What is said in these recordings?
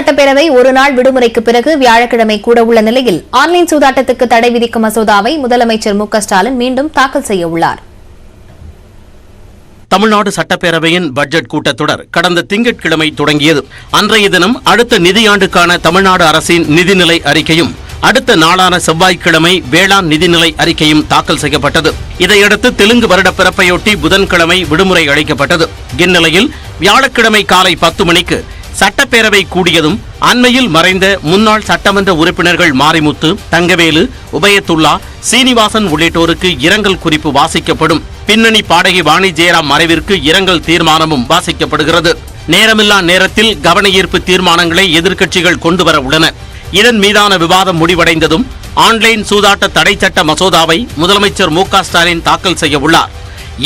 சட்டப்பேரவை ஒரு நாள் விடுமுறைக்கு பிறகு வியாழக்கிழமை கூட உள்ள நிலையில் ஆன்லைன் சூதாட்டத்துக்கு தடை விதிக்கும் மசோதாவை முதலமைச்சர் மு க ஸ்டாலின் மீண்டும் தாக்கல் செய்ய உள்ளார். தமிழ்நாடு சட்டப்பேரவையின் பட்ஜெட் கூட்டத்தொடர் கடந்த திங்கட்கிழமை தொடங்கியது. அன்றைய தினம் அடுத்த நிதியாண்டுக்கான தமிழ்நாடு அரசின் நிதிநிலை அறிக்கையும் அடுத்த நாளான செவ்வாய்க்கிழமை வேளாண் நிதிநிலை அறிக்கையும் தாக்கல் செய்யப்பட்டது. இதையடுத்து தெலுங்கு வருட பிறப்பையொட்டி புதன்கிழமை விடுமுறை அளிக்கப்பட்டது. இந்நிலையில் வியாழக்கிழமை காலை 10 மணிக்கு சட்டப்பேரவை கூடியதும் அண்மையில் மறைந்த முன்னாள் சட்டமன்ற உறுப்பினர்கள் மாரிமுத்து, தங்கவேலு, உபயத்துல்லா, சீனிவாசன் உள்ளிட்டோருக்கு இரங்கல் குறிப்பு வாசிக்கப்படும். பின்னணி பாடகி வாணி ஜெயராம் மறைவிற்கு இரங்கல் தீர்மானமும் வாசிக்கப்படுகிறது. நேரமில்லா நேரத்தில் கவன ஈர்ப்பு தீர்மானங்களை எதிர்க்கட்சிகள் கொண்டுவர உள்ளன. இதன் மீதான விவாதம் முடிவடைந்ததும் ஆன்லைன் சூதாட்ட தடை சட்ட மசோதாவை முதலமைச்சர் மு க ஸ்டாலின் தாக்கல் செய்ய உள்ளார்.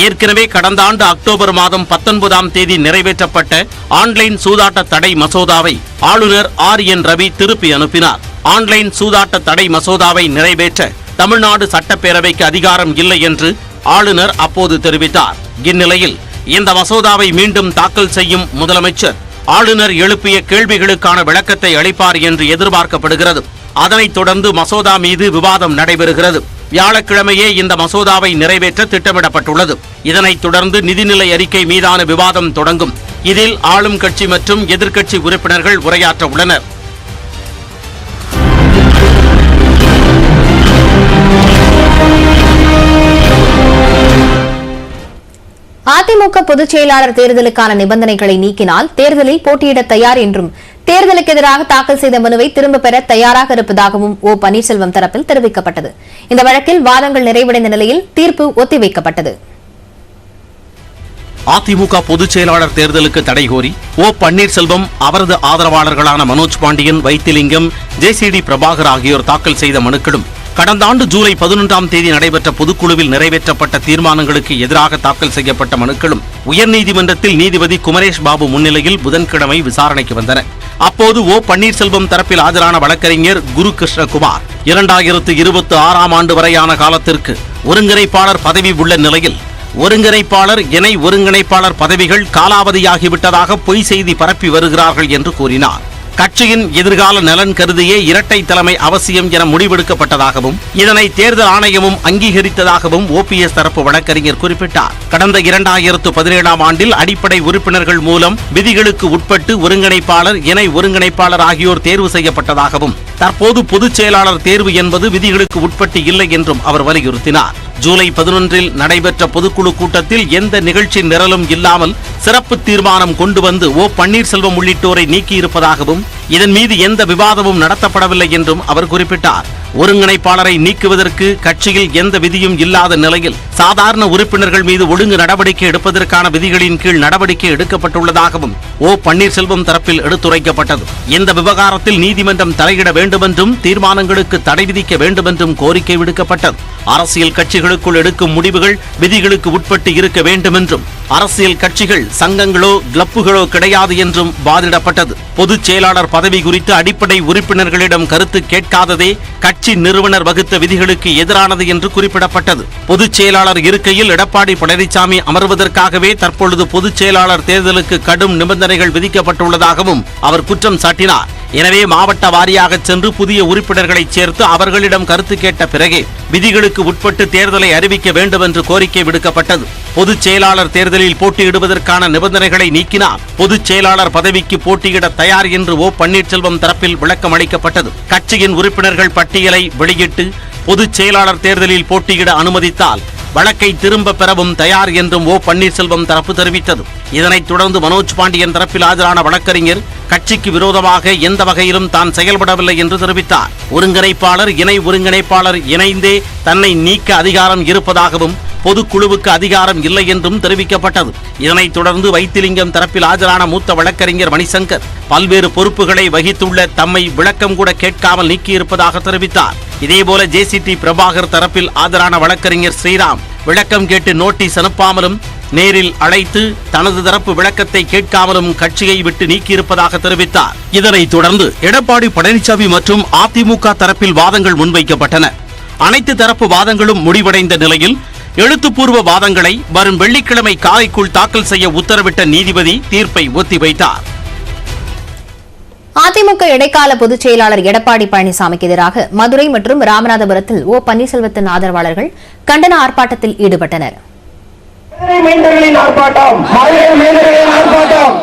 ஏற்கனவே கடந்த ஆண்டு அக்டோபர் மாதம் 19ஆம் தேதி நிறைவேற்றப்பட்ட ஆன்லைன் சூதாட்ட தடை மசோதாவை ஆளுநர் RN ரவி திருப்பி அனுப்பினார். ஆன்லைன் சூதாட்ட தடை மசோதாவை நிறைவேற்ற தமிழ்நாடு சட்டப்பேரவைக்கு அதிகாரம் இல்லை என்று ஆளுநர் அப்போது தெரிவித்தார். இந்நிலையில் இந்த மசோதாவை மீண்டும் தாக்கல் செய்யும் முதலமைச்சர் ஆளுநர் எழுப்பிய கேள்விகளுக்கான விளக்கத்தை அளிப்பார் என்று எதிர்பார்க்கப்படுகிறது. அதனைத் தொடர்ந்து மசோதா மீது விவாதம் நடைபெறுகிறது. வியாழக்கிழமையே இந்த மசோதாவை நிறைவேற்ற திட்டமிடப்பட்டுள்ளது. இதனைத் தொடர்ந்து நிதிநிலை அறிக்கை மீதான விவாதம் தொடங்கும். இதில் ஆளும் கட்சி மற்றும் எதிர்க்கட்சி உறுப்பினர்கள் உரையாற்ற உள்ளனர். அதிமுக பொதுச் செயலாளர் தேர்தலுக்கான நிபந்தனைகளை நீக்கினால் தேர்தலில் போட்டியிட தயார் என்றும் தேர்தலுக்கு எதிராக தாக்கல் செய்த மனுவை திரும்பப் பெற தயாராக இருப்பதாகவும் ஓ பன்னீர்செல்வம் தரப்பில் தெரிவிக்கப்பட்டது. இந்த வழக்கில் வாதங்கள் நிறைவடைந்த நிலையில் தீர்ப்பு ஒத்திவைக்கப்பட்டது. அதிமுக பொதுச் செயலாளர் தேர்தலுக்கு தடை கோரி ஓ பன்னீர்செல்வம், அவரது ஆதரவாளர்களான மனோஜ் பாண்டியன், வைத்திலிங்கம், JCD பிரபாகர் ஆகியோர் தாக்கல் செய்த மனுக்களும் கடந்த ஆண்டு ஜூலை 11ஆம் தேதி நடைபெற்ற பொதுக்குழுவில் நிறைவேற்றப்பட்ட தீர்மானங்களுக்கு எதிராக தாக்கல் செய்யப்பட்ட மனுக்களும் உயர்நீதிமன்றத்தில் நீதிபதி குமரேஷ் பாபு முன்னிலையில் புதன்கிழமை விசாரணைக்கு வந்தன. அப்போது ஓ பன்னீர்செல்வம் தரப்பில் ஆஜரான வழக்கறிஞர் குரு கிருஷ்ணகுமார் 2026ஆம் ஆண்டு வரையான காலத்திற்கு ஒருங்கிணைப்பாளர் பதவி உள்ள நிலையில் ஒருங்கிணைப்பாளர், இணை ஒருங்கிணைப்பாளர் பதவிகள் காலாவதியாகிவிட்டதாக பொய் செய்தி பரப்பி வருகிறார்கள் என்று கூறினார். கட்சியின் எதிர்கால நலன் கருதியே இரட்டை தலைமை அவசியம் என முடிவெடுக்கப்பட்டதாகவும் இதனை தேர்தல் ஆணையமும் அங்கீகரித்ததாகவும் OPS தரப்பு வழக்கறிஞர் குறிப்பிட்டார். கடந்த 2017ஆம் ஆண்டில் அடிப்படை உறுப்பினர்கள் மூலம் விதிகளுக்கு உட்பட்டு ஒருங்கிணைப்பாளர், இணை ஒருங்கிணைப்பாளர் ஆகியோர் தேர்வு செய்யப்பட்டதாகவும் தற்போது பொதுச் செயலாளர் தேர்வு என்பது விதிகளுக்கு உட்பட்டு இல்லை என்றும் அவர் வலியுறுத்தினார். ஜூலை 11இல் நடைபெற்ற பொதுக்குழு கூட்டத்தில் எந்த நிகழ்ச்சி நிரலும் இல்லாமல் சிறப்பு தீர்மானம் கொண்டு வந்து ஓ பன்னீர்செல்வம் உள்ளிட்டோரை நீக்கியிருப்பதாகவும் இதன் மீது எந்த விவாதமும் நடத்தப்படவில்லை என்றும் அவர் குறிப்பிட்டார். ஒருங்கிணைப்பாளரை நீக்குவதற்கு கட்சியில் எந்த விதியும் இல்லாத நிலையில் சாதாரண உறுப்பினர்கள் மீது ஒழுங்கு நடவடிக்கை எடுப்பதற்கான விதிகளின் கீழ் நடவடிக்கை எடுக்கப்பட்டுள்ளதாகவும் ஓ பன்னீர்செல்வம் தரப்பில் எடுத்துரைக்கப்பட்டது. இந்த விவகாரத்தில் நீதிமன்றம் தலையிட வேண்டுமென்றும் தீர்மானங்களுக்கு தடை விதிக்க வேண்டுமென்றும் கோரிக்கை விடுக்கப்பட்டது. அரசியல் கட்சிகளுக்குள் எடுக்கும் முடிவுகள் விதிகளுக்கு உட்பட்டு இருக்க வேண்டுமென்றும் அரசியல் கட்சிகள் சங்கங்களோ கிளப்புகளோ கிடையாது என்றும் வாதிடப்பட்டது. பொதுச் செயலாளர் பதவி குறித்து அடிப்படை உறுப்பினர்களிடம் கருத்து கேட்காததே கட்சி நிறுவனர் வகுத்த விதிகளுக்கு எதிரானது என்று குறிப்பிடப்பட்டது. பொதுச் செயலாளர் இருக்கையில் எடப்பாடி பழனிசாமி அமர்வதற்காகவே தற்பொழுது பொதுச் செயலாளர் தேர்தலுக்கு கடும் நிபந்தனைகள் விதிக்கப்பட்டுள்ளதாகவும் அவர் குற்றம் சாட்டினார். எனவே மாவட்ட வாரியாக சென்று புதிய உறுப்பினர்களை சேர்த்து அவர்களிடம் கருத்து கேட்ட பிறகே விதிகளுக்கு உட்பட்டு தேர்தலை அறிவிக்க வேண்டும் என்று கோரிக்கை விடுக்கப்பட்டது. பொதுச் செயலாளர் தேர்தலில் போட்டியிடுவதற்கான நிபந்தனைகளை நீக்கினார் பொதுச் செயலாளர் பதவிக்கு போட்டியிட தயார் என்று ஓ பன்னீர்செல்வம் தரப்பில் விளக்கம் அளிக்கப்பட்டது. கட்சியின் உறுப்பினர்கள் பட்டியலை வெளியிட்டு பொதுச் செயலாளர் தேர்தலில் போட்டியிட அனுமதித்தால் வழக்கை திரும்ப பெறவும் தயார் என்றும் ஓ பன்னீர்செல்வம் தரப்பு தெரிவித்தது. இதனைத் தொடர்ந்து மனோஜ் பாண்டியன் தரப்பில் ஆஜரான வழக்கறிஞர் கட்சிக்கு விரோதமாக எந்த வகையிலும் தான் செயல்படவில்லை என்று தெரிவித்தார். ஒருங்கிணைப்பாளர், இணை ஒருங்கிணைப்பாளர் இணைந்தே தன்னை நீக்க அதிகாரம் இருப்பதாகவும் பொதுக்குழுவுக்கு அதிகாரம் இல்லை என்றும் தெரிவிக்கப்பட்டது. இதனைத் தொடர்ந்து வைத்திலிங்கம் தரப்பில் ஆஜரான மூத்த வழக்கறிஞர் மணிசங்கர் பல்வேறு பொறுப்புகளை வகித்துள்ள தம்மை விளக்கம் கூட கேட்காமல் நீக்கியிருப்பதாக தெரிவித்தார். இதேபோல JCD பிரபாகர் தரப்பில் ஆஜரான வழக்கறிஞர் ஸ்ரீராம் விளக்கம் கேட்டு நோட்டீஸ் அனுப்பாமலும் நேரில் அழைத்து தனது தரப்பு விளக்கத்தை கேட்காமலும் கட்சியை விட்டு நீக்கியிருப்பதாக தெரிவித்தார். இதனைத் தொடர்ந்து எடப்பாடி பழனிசாமி மற்றும் அதிமுக தரப்பில் வாதங்கள் முன்வைக்கப்பட்டன. அனைத்து தரப்பு வாதங்களும் முடிவடைந்த நிலையில் எழுத்துப்பூர்வ வாதங்களை வரும் வெள்ளிக்கிழமை காலைக்குள் தாக்கல் செய்ய உத்தரவிட்ட நீதிபதி தீர்ப்பை ஒத்திவைத்தார். அதிமுக இடைக்கால பொதுச் செயலாளர் எடப்பாடி பழனிசாமிக்கு எதிராக மதுரை மற்றும் ராமநாதபுரத்தில் ஓ பன்னீர்செல்வத்தின் ஆதரவாளர்கள் கண்டன ஆர்ப்பாட்டத்தில் ஈடுபட்டனர்.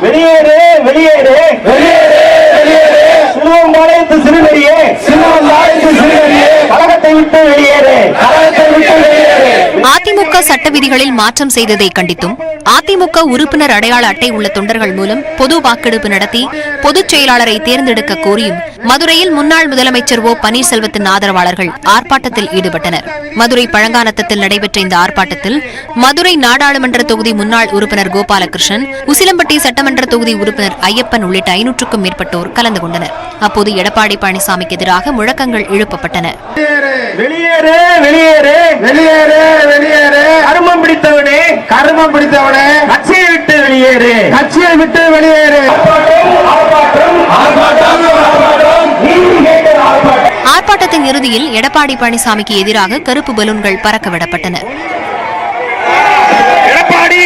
வெளியேறு வெளியேறு வெளியேறு வெளியேறு சிலுவம்பாளையத்து சிறுநெறியே சிலுவம்பாளையத்து சிறுநெறியே கழகத்தை விட்டு வெளியேறு கழகத்தை விட்டு வெளியேறு. அதிமுக சட்ட விதிகளில் மாற்றம் செய்ததை கண்டித்தும் அதிமுக உறுப்பினர் அடையாள அட்டை உள்ள தொண்டர்கள் மூலம் பொது வாக்கெடுப்பு நடத்தி பொதுச் செயலாளரை தேர்ந்தெடுக்க கோரியும் மதுரையில் முன்னாள் முதலமைச்சர் ஓ பன்னீர்செல்வத்தின் ஆதரவாளர்கள் ஆர்ப்பாட்டத்தில் ஈடுபட்டனர். மதுரை பழங்கானத்தத்தில் நடைபெற்ற இந்த ஆர்ப்பாட்டத்தில் மதுரை நாடாளுமன்ற தொகுதி முன்னாள் உறுப்பினர் கோபாலகிருஷ்ணன், உசிலம்பட்டி சட்டமன்ற தொகுதி உறுப்பினர் ஐயப்பன் உள்ளிட்ட 500க்கும் மேற்பட்டோர் கலந்து கொண்டனர். அப்போது எடப்பாடி பழனிசாமிக்கு எதிராக முழக்கங்கள் எழுப்பப்பட்டன. வெளியேறு வெளியேறு வெளியேறு வெளியேறு கருமம் பிடித்தவனே கருமம் பிடித்தவனே கட்சியை விட்டு வெளியேறு கட்சியை விட்டு வெளியேறு. ஆர்ப்பாட்டத்தின் இறுதியில் எடப்பாடி பழனிசாமிக்கு எதிராக கருப்பு பலூன்கள் பறக்கவிடப்பட்டன. எடப்பாடி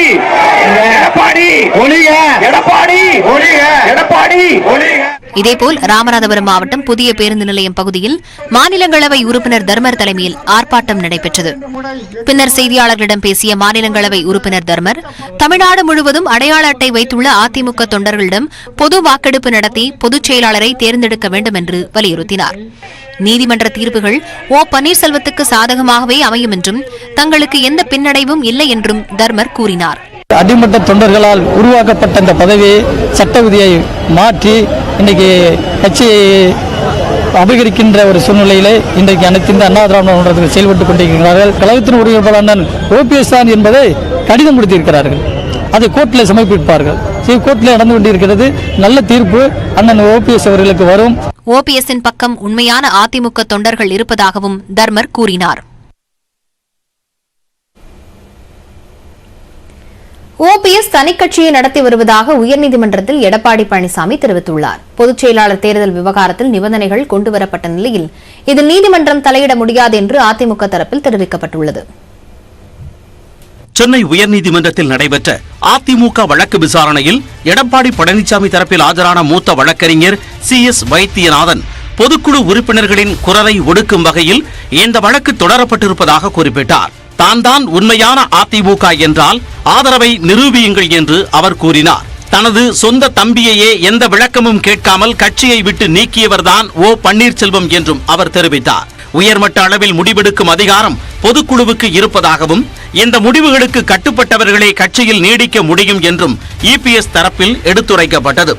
எடப்பாடி ஒளிக எடப்பாடி ஒளிக எடப்பாடி ஒளிக. இதேபோல் ராமநாதபுரம் மாவட்டம் புதிய பேருந்து நிலையம் பகுதியில் மாநிலங்களவை உறுப்பினர் தர்மர் தலைமையில் ஆர்ப்பாட்டம் நடைபெற்றது. பின்னர் செய்தியாளர்களிடம் பேசிய மாநிலங்களவை உறுப்பினர் தர்மர், தமிழ்நாடு முழுவதும் அடையாள அட்டை வைத்துள்ள அதிமுக தொண்டர்களிடம் பொது வாக்கெடுப்பு நடத்தி பொதுச் செயலாளரை தேர்ந்தெடுக்க வேண்டும் என்று வலியுறுத்தினார். நீதிமன்ற தீர்ப்புகள் ஓ பன்னீர்செல்வத்துக்கு சாதகமாகவே அமையும் என்றும் தங்களுக்கு எந்த பின்னடைவும் இல்லை என்றும் தர்மர் கூறினார். அடிமட்ட தொண்டர்களால் உருவாக்கப்பட்ட இந்த பதவியை சட்ட விதியை மாற்றி இன்னைக்கு கட்சியை அபகரிக்கின்ற ஒரு சூழ்நிலையிலே இன்றைக்கு அனைத்து இந்த அண்ணா திராவிட செயல்பட்டுக் கொண்டிருக்கிறார்கள். கழகத்தின் உறுப்பினர் அண்ணன் ஓபிஎஸ் தான் என்பதை கடிதம் கொடுத்திருக்கிறார்கள். அதை கோர்ட்டில் சமர்ப்பிப்பார்கள். கோர்ட்டில் நடந்து கொண்டிருக்கிறது. நல்ல தீர்ப்பு அண்ணன் ஓபிஎஸ் அவர்களுக்கு வரும். ஓபிஎஸ்ஸின் பக்கம் உண்மையான அதிமுக தொண்டர்கள் இருப்பதாகவும் தர்மர் கூறினார். ஓபிஎஸ் தனிக்கட்சியை நடத்தி வருவதாக உயர்நீதிமன்றத்தில் எடப்பாடி பழனிசாமி தெரிவித்துள்ளார். பொதுச் செயலாளர் தேர்தல் விவகாரத்தில் நிபந்தனைகள் கொண்டுவரப்பட்ட நிலையில் இதில் நீதிமன்றம் தலையிட முடியாது என்று அதிமுக தரப்பில் தெரிவிக்கப்பட்டுள்ளது. சென்னை உயர்நீதிமன்றத்தில் நடைபெற்ற அதிமுக வழக்கு விசாரணையில் எடப்பாடி பழனிசாமி தரப்பில் ஆஜரான மூத்த வழக்கறிஞர் CS வைத்தியநாதன் பொதுக்குழு உறுப்பினர்களின் குரலை ஒடுக்கும் வகையில் இந்த வழக்கு தொடரப்பட்டிருப்பதாக குறிப்பிட்டார். தான் உண்மையான அதிமுக என்றால் ஆதரவை நிரூபியுங்கள் என்று அவர் கூறினார். தனது சொந்த தம்பியையே எந்த விளக்கமும் கேட்காமல் கட்சியை விட்டு நீக்கியவர்தான் ஓ பன்னீர்செல்வம் என்றும் அவர் தெரிவித்தார். உயர்மட்ட அளவில் முடிவெடுக்கும் அதிகாரம் பொதுக்குழுவுக்கு இருப்பதாகவும் இந்த முடிவுகளுக்கு கட்டுப்பட்டவர்களே கட்சியில் நீடிக்க முடியும் என்றும் EPS தரப்பில் எடுத்துரைக்கப்பட்டது.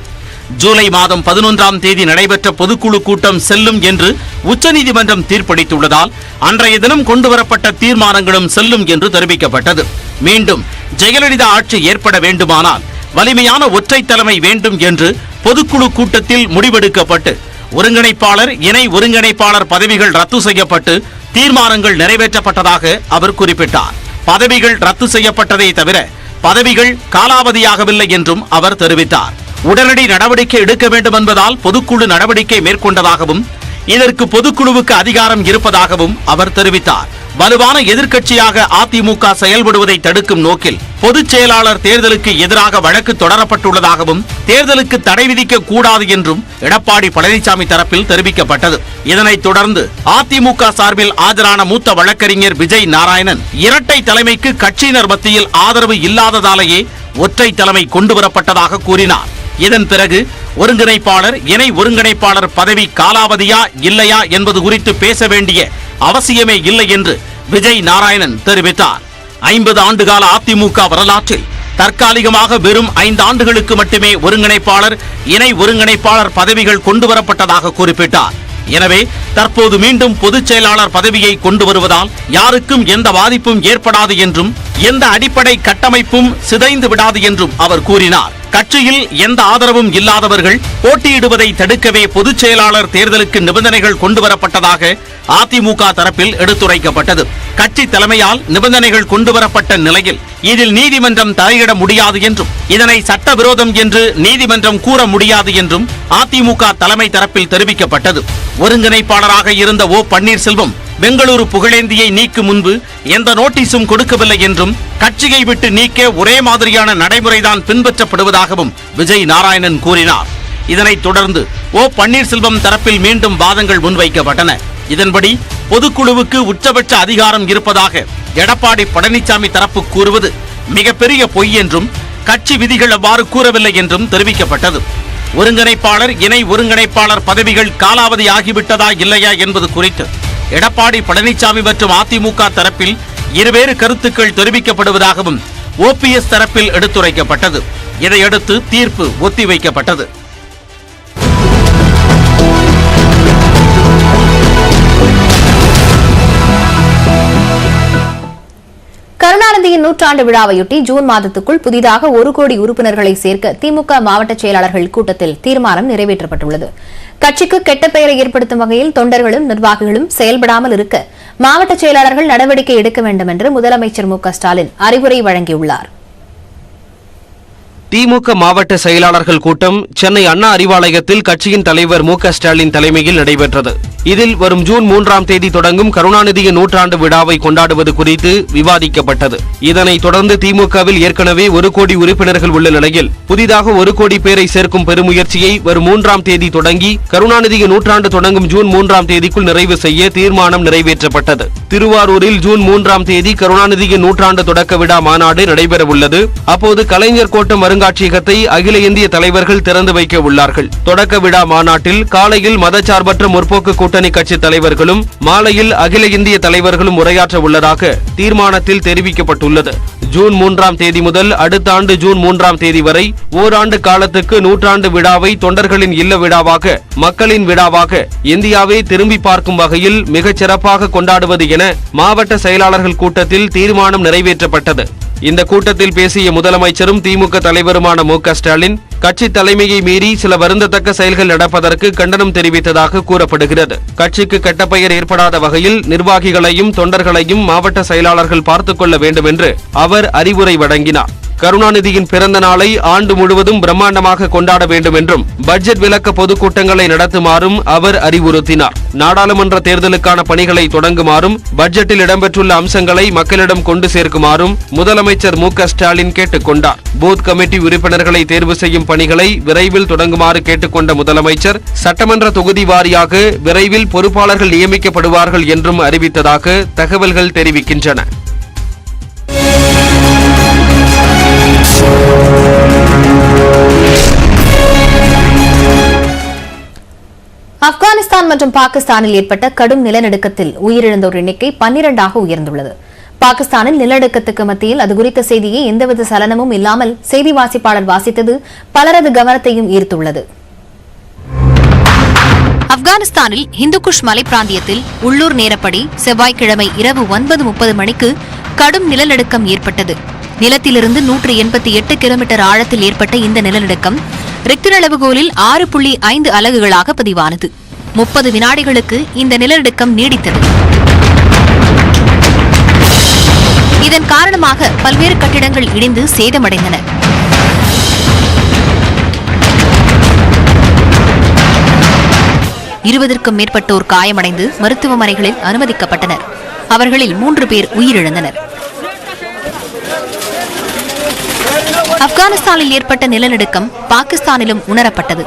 ஜூலை மாதம் 11ஆம் தேதி நடைபெற்ற பொதுக்குழு கூட்டம் செல்லும் என்று உச்சநீதிமன்றம் தீர்ப்பளித்துள்ளதால் அன்றைய தினம் கொண்டுவரப்பட்ட தீர்மானங்களும் செல்லும் என்று தெரிவிக்கப்பட்டது. மீண்டும் ஜெயலலிதா ஆட்சி ஏற்பட வேண்டுமானால் வலிமையான ஒற்றை தலைமை வேண்டும் என்று பொதுக்குழு கூட்டத்தில் முடிவெடுக்கப்பட்டு ஒருங்கிணைப்பாளர், இணை ஒருங்கிணைப்பாளர் பதவிகள் ரத்து செய்யப்பட்டு தீர்மானங்கள் நிறைவேற்றப்பட்டதாக அவர் குறிப்பிட்டார். பதவிகள் ரத்து செய்யப்பட்டதை தவிர பதவிகள் காலாவதியாகவில்லை என்றும் அவர் தெரிவித்தார். உடனடி நடவடிக்கை எடுக்க வேண்டும் என்பதால் பொதுக்குழு நடவடிக்கை மேற்கொண்டதாகவும் இதற்கு பொதுக்குழுவுக்கு அதிகாரம் இருப்பதாகவும் அவர் தெரிவித்தார். வலுவான எதிர்க்கட்சியாக அதிமுக செயல்படுவதை தடுக்கும் நோக்கில் பொதுச் செயலாளர் தேர்தலுக்கு எதிராக வழக்கு தொடரப்பட்டுள்ளதாகவும் தேர்தலுக்கு தடை விதிக்க கூடாது என்றும் எடப்பாடி பழனிசாமி தரப்பில் தெரிவிக்கப்பட்டது. இதனைத் தொடர்ந்து அதிமுக சார்பில் ஆஜரான மூத்த வழக்கறிஞர் விஜய் நாராயணன் இரட்டை தலைமைக்கு கட்சியினர் மத்தியில் ஆதரவு இல்லாததாலேயே ஒற்றை தலைமை கொண்டுவரப்பட்டதாக கூறினார். இதன் பிறகு ஒருங்கிணைப்பாளர், இணை ஒருங்கிணைப்பாளர் பதவி காலாவதியா இல்லையா என்பது குறித்து பேச வேண்டிய அவசியமே இல்லை என்று விஜய் நாராயணன் தெரிவித்தார். 50 ஆண்டுகால அதிமுக வரலாற்றில் தற்காலிகமாக வெறும் 5 ஆண்டுகளுக்கு மட்டுமே ஒருங்கிணைப்பாளர், இணை ஒருங்கிணைப்பாளர் பதவிகள் கொண்டுவரப்பட்டதாக குறிப்பிட்டார். எனவே தற்போது மீண்டும் பொதுச் செயலாளர் பதவியை கொண்டு வருவதால் யாருக்கும் எந்த பாதிப்பும் ஏற்படாது என்றும் எந்த அடிப்படை கட்டமைப்பும் சிதைந்து விடாது என்றும் அவர் கூறினார். கட்சியில் எந்த ஆதரவும் இல்லாதவர்கள் போட்டியிடுவதை தடுக்கவே பொதுச் செயலாளர் தேர்தலுக்கு நிபந்தனைகள் கொண்டுவரப்பட்டதாக அதிமுக தரப்பில் எடுத்துரைக்கப்பட்டது. கட்சி தலைமையால் நிபந்தனைகள் கொண்டுவரப்பட்ட நிலையில் இதில் நீதிமன்றம் தலையிட முடியாது என்றும் இதனை சட்டவிரோதம் என்று நீதிமன்றம் கூற முடியாது என்றும் அதிமுக தலைமை தரப்பில் தெரிவிக்கப்பட்டது. ஒருங்கிணைப்பாளராக இருந்த ஓ பன்னீர்செல்வம் பெங்களூரு புகழேந்தியை நீக்கும் முன்பு எந்த நோட்டீஸும் கொடுக்கவில்லை என்றும் கட்சியை விட்டு நீக்க ஒரே மாதிரியான நடைமுறைதான் பின்பற்றப்படுவதாகவும் விஜய் நாராயணன் கூறினார். இதனைத் தொடர்ந்து ஓ பன்னீர்செல்வம் தரப்பில் மீண்டும் வாதங்கள் முன்வைக்கப்பட்டன. இதன்படி பொதுக்குழுவுக்கு உச்சபட்ச அதிகாரம் இருப்பதாக எடப்பாடி பழனிசாமி தரப்பு கூறுவது மிகப்பெரிய பொய் என்றும் கட்சி விதிகள் அவ்வாறு கூறவில்லை என்றும் தெரிவிக்கப்பட்டது. ஒருங்கிணைப்பாளர், இணை ஒருங்கிணைப்பாளர் பதவிகள் காலாவதி ஆகிவிட்டதா இல்லையா என்பது குறித்து எடப்பாடி பழனிசாமி மற்றும் அதிமுக தரப்பில் இருவேறு கருத்துக்கள் தெரிவிக்கப்படுவதாகவும் OPS தரப்பில் எடுத்துரைக்கப்பட்டது. இதையடுத்து தீர்ப்பு ஒத்திவைக்கப்பட்டது. கருணாநிதியின் 100ஆண்டு விழாவையொட்டி ஜூன் மாதத்துக்குள் புதிதாக 1 கோடி உறுப்பினர்களை சேர்க்க திமுக மாவட்ட செயலாளர்கள் கூட்டத்தில் தீர்மானம் நிறைவேற்றப்பட்டுள்ளது. கட்சிக்கு கெட்ட பெயரை ஏற்படுத்தும் வகையில் தொண்டர்களும் நிர்வாகிகளும் செயல்படாமல் இருக்க மாவட்ட செயலாளர்கள் நடவடிக்கை எடுக்க வேண்டும் என்று முதலமைச்சர் மு.க.ஸ்டாலின் அறிவுரை வழங்கியுள்ளார். திமுக மாவட்ட செயலாளர்கள் கூட்டம் சென்னை அண்ணா அறிவாலயத்தில் கட்சியின் தலைவர் மு.க.ஸ்டாலின் தலைமையில் நடைபெற்றது. இதில் வரும் ஜூன் 3ஆம் தேதி தொடங்கும் கருணாநிதியின் 100ஆண்டு விழாவை கொண்டாடுவது குறித்து விவாதிக்கப்பட்டது. இதனைத் தொடர்ந்து திமுகவில் ஏற்கனவே 1 கோடி உறுப்பினர்கள் உள்ள நிலையில் புதிதாக 1 கோடி பேரை சேர்க்கும் பெருமுயற்சியை வரும் 3ஆம் தேதி தொடங்கி கருணாநிதியின் 100ஆண்டு தொடங்கும் ஜூன் 3ஆம் தேதிக்குள் நிறைவு செய்ய தீர்மானம் நிறைவேற்றப்பட்டது. திருவாரூரில் ஜூன் 3ஆம் தேதி கருணாநிதியின் 100ஆண்டு தொடக்க விழா மாநாடு நடைபெறவுள்ளது. அப்போது கலைஞர் கோட்டம் அருங்காட்சியகத்தை அகில இந்திய தலைவர்கள் திறந்து வைக்க உள்ளார்கள். தொடக்க விழா மாநாட்டில் காலையில் மதச்சார்பற்ற முற்போக்கு கூட்டணி கட்சி தலைவர்களும் மாலையில் அகில இந்திய தலைவர்களும் உரையாற்ற உள்ளதாக தீர்மானத்தில் தெரிவிக்கப்பட்டுள்ளது. ஜூன் 3ஆம் தேதி முதல் அடுத்த ஆண்டு ஜூன் 3ஆம் தேதி வரை ஓராண்டு காலத்துக்கு 100ஆண்டு விழாவை தொண்டர்களின் இல்ல விழாவாக, மக்களின் விழாவாக, இந்தியாவை திரும்பி பார்க்கும் வகையில் மிகச் சிறப்பாக கொண்டாடுவது என மாவட்ட செயலாளர்கள் கூட்டத்தில் தீர்மானம் நிறைவேற்றப்பட்டது. இந்த கூட்டத்தில் பேசிய முதலமைச்சரும் திமுக தலைவருமான மு.க.ஸ்டாலின் கட்சி தலைமையை மீறி சில வருந்தத்தக்க செயல்கள் நடப்பதற்கு கண்டனம் தெரிவித்ததாக கூறப்படுகிறது. கட்சிக்கு கெட்ட பெயர் ஏற்படாத வகையில் நிர்வாகிகளையும் தொண்டர்களையும் மாவட்ட செயலாளர்கள் பார்த்துக் கொள்ள வேண்டும் என்று அவர் அறிவுரை வழங்கினார். கருணாநிதியின் பிறந்த நாளை ஆண்டு முழுவதும் பிரம்மாண்டமாக கொண்டாட வேண்டும் என்றும் பட்ஜெட் விளக்க பொதுக்கூட்டங்களை நடத்துமாறும் அவர் அறிவுறுத்தினார். நாடாளுமன்ற தேர்தலுக்கான பணிகளை தொடங்குமாறும் பட்ஜெட்டில் இடம்பெற்றுள்ள அம்சங்களை மக்களிடம் கொண்டு சேர்க்குமாறும் முதலமைச்சர் மு.க.ஸ்டாலின் கேட்டுக் கொண்டார். பூத் கமிட்டி உறுப்பினர்களை தேர்வு செய்யும் பணிகளை விரைவில் தொடங்குமாறு கேட்டுக்கொண்ட முதலமைச்சர் சட்டமன்ற தொகுதி வாரியாக விரைவில் பொறுப்பாளர்கள் நியமிக்கப்படுவார்கள் என்றும் அறிவித்ததாக தகவல்கள் தெரிவிக்கின்றன. ஆப்கானிஸ்தான் மற்றும் பாகிஸ்தானில் ஏற்பட்ட கடும் நிலநடுக்கத்தில் உயிரிழந்தோர் எண்ணிக்கை 12ஆக உயர்ந்துள்ளது. பாகிஸ்தானில் நிலநடுக்கத்துக்கு மத்தியில் அது குறித்த செய்தியை எந்தவித சலனமும் இல்லாமல் செய்தி வாசிப்பாளர் வாசித்தது பலரது கவனத்தையும் ஈர்த்துள்ளது. ஆப்கானிஸ்தானில் ஹிந்துகுஷ் மலை பிராந்தியத்தில் உள்ளூர் நேரப்படி செவ்வாய்க்கிழமை இரவு 9:30 மணிக்கு கடும் நிலநடுக்கம் ஏற்பட்டது. நிலத்திலிருந்து 188 கிலோமீட்டர் ஆழத்தில் ஏற்பட்ட இந்த நிலநடுக்கம் ரிக்டர் அளவுகோலில் 6.5 அலகுகளாக பதிவானது. 30 வினாடிகளுக்கு இந்த நிலநடுக்கம் நீடித்தது. இதன் காரணமாக பல்வேறு கட்டிடங்கள் இடிந்து சேதமடைந்தன. இருபதற்கும் மேற்பட்டோர் காயமடைந்து மருத்துவமனைகளில் அனுமதிக்கப்பட்டனர். அவர்களில் 3 பேர் உயிரிழந்தனர். ஆப்கானிஸ்தானில் ஏற்பட்ட நிலநடுக்கம் பாகிஸ்தானிலும் உணரப்பட்டது.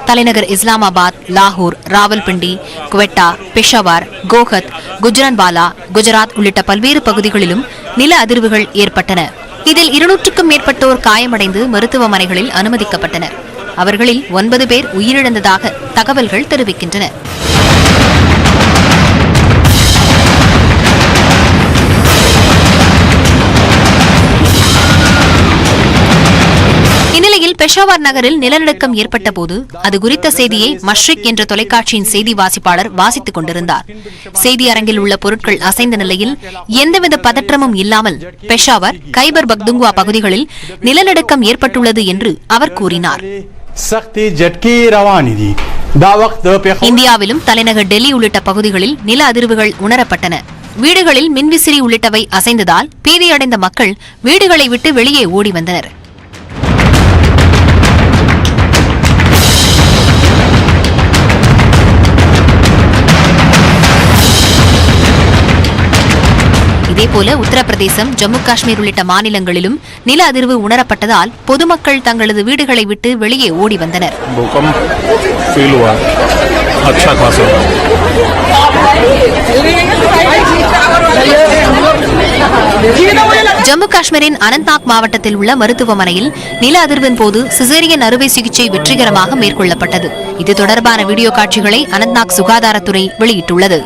தலைநகர் இஸ்லாமாபாத், லாகூர், ராவல்பிண்டி, குவெட்டா, பெஷாவர், கோஹத், குஜ்ரான்வாலா, குஜராத் உள்ளிட்ட பல்வேறு பகுதிகளிலும் நில அதிர்வுகள் ஏற்பட்டன. இதில் 200க்கும் மேற்பட்டோர் காயமடைந்து மருத்துவமனைகளில் அனுமதிக்கப்பட்டனர். அவர்களில் 9 பேர் உயிரிழந்ததாக தகவல்கள் தெரிவிக்கின்றன. இந்நிலையில் பெஷாவர் நகரில் நிலநடுக்கம் ஏற்பட்ட போது அது குறித்த செய்தியை மஷ்ரிக் என்ற தொலைக்காட்சியின் செய்தி வாசிப்பாளர் வாசித்துக் கொண்டிருந்தார். செய்தி அரங்கில் உள்ள பொருட்கள் அசைந்த நிலையில் எந்தவித பதற்றமும் இல்லாமல் பெஷாவர், கைபர் பக்துங்குவா பகுதிகளில் நிலநடுக்கம் ஏற்பட்டுள்ளது என்று அவர் கூறினார். இந்தியாவிலும் தலைநகர் டெல்லி உள்ளிட்ட பகுதிகளில் நில அதிர்வுகள் உணரப்பட்டன. வீடுகளில் மின்விசிறி உள்ளிட்டவை அசைந்ததால் பீதியடைந்த மக்கள் வீடுகளை விட்டு வெளியே ஓடி வந்தனர். இதேபோல உத்தரப்பிரதேசம், ஜம்மு காஷ்மீர் உள்ளிட்ட மாநிலங்களிலும் நில அதிர்வு உணரப்பட்டதால் பொதுமக்கள் தங்களது வீடுகளை விட்டு வெளியே ஓடி வந்தனர். ஜம்மு காஷ்மீரின் அனந்த்நாக் மாவட்டத்தில் உள்ள மருத்துவமனையில் நில அதிர்வின் போது சிசேரியன் அறுவை சிகிச்சை வெற்றிகரமாக மேற்கொள்ளப்பட்டது. இது தொடர்பான வீடியோ காட்சிகளை அனந்த்நாக் சுகாதாரத்துறை வெளியிட்டுள்ளது.